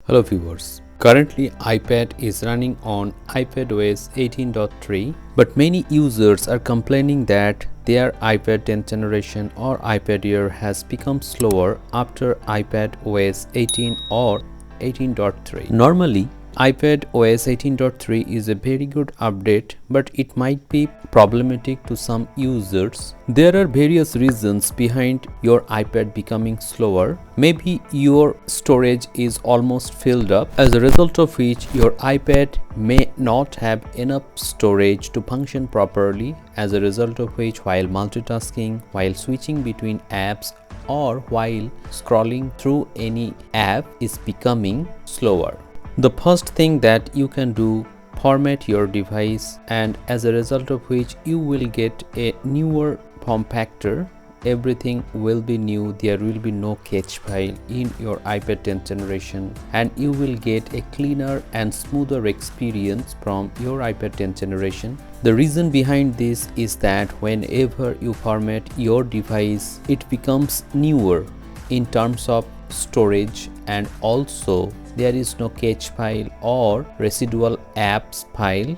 Hello viewers. Currently iPad is running on iPadOS 18.3, but many users are complaining that their iPad 10th generation or iPad Air has become slower after iPadOS 18 or 18.3. Normally iPadOS 18.3 is a very good update, but it might be problematic to some users. There are various reasons behind your iPad becoming slower. Maybe your storage is almost filled up, as a result of which your iPad may not have enough storage to function properly, as a result of which while multitasking, while switching between apps, or while scrolling through any app is becoming slower. The first thing that you can do, format your device, and as a result of which you will get a newer form factor. Everything will be new, there will be no cache file in your iPad 10th generation, and you will get a cleaner and smoother experience from your iPad 10th generation. The reason behind this is that whenever you format your device, it becomes newer in terms of storage, and also there is no cache file or residual apps file.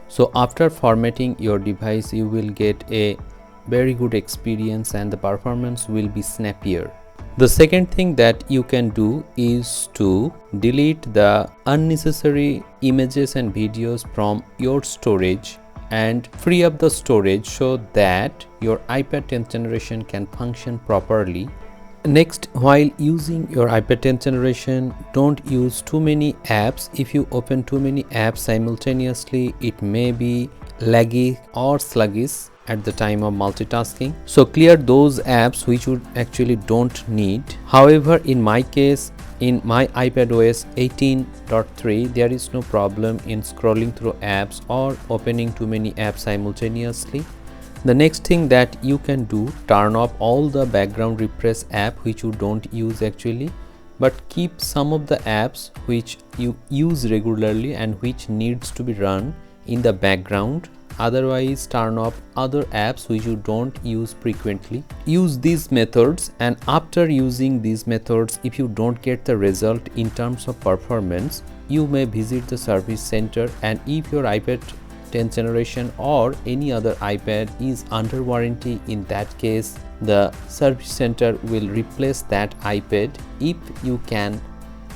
So after formatting your device, you will get a very good experience and the performance will be snappier. The second thing that you can do is to delete the unnecessary images and videos from your storage and free up the storage so that your iPad 10th generation can function properly. Next, while using your iPad 10th generation, don't use too many apps. If you open too many apps simultaneously, it may be laggy or sluggish at the time of multitasking. So clear those apps which you actually don't need. However, in my case, in my iPadOS 18.3, there is no problem in scrolling through apps or opening too many apps simultaneously. The next thing that you can do, turn off all the background refresh app which you don't use actually, but keep some of the apps which you use regularly and which needs to be run in the background. Otherwise, turn off other apps which you don't use frequently. Use these methods, and after using these methods, if you don't get the result in terms of performance, you may visit the service center, and if your iPad 10th generation or any other iPad is under warranty, in that case the service center will replace that iPad if you can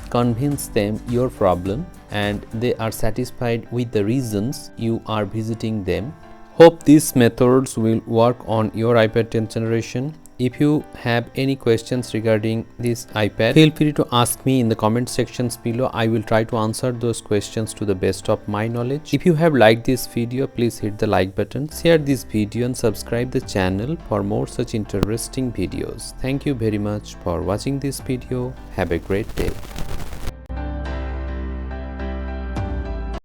convince them your problem and they are satisfied with the reasons you are visiting them. Hope these methods will work on your iPad 10th generation. If you have any questions regarding this iPad, feel free to ask me in the comment sections below. I will try to answer those questions to the best of my knowledge. If you have liked this video, please hit the like button, share this video and subscribe the channel for more such interesting videos. Thank you very much for watching this video. Have a great day.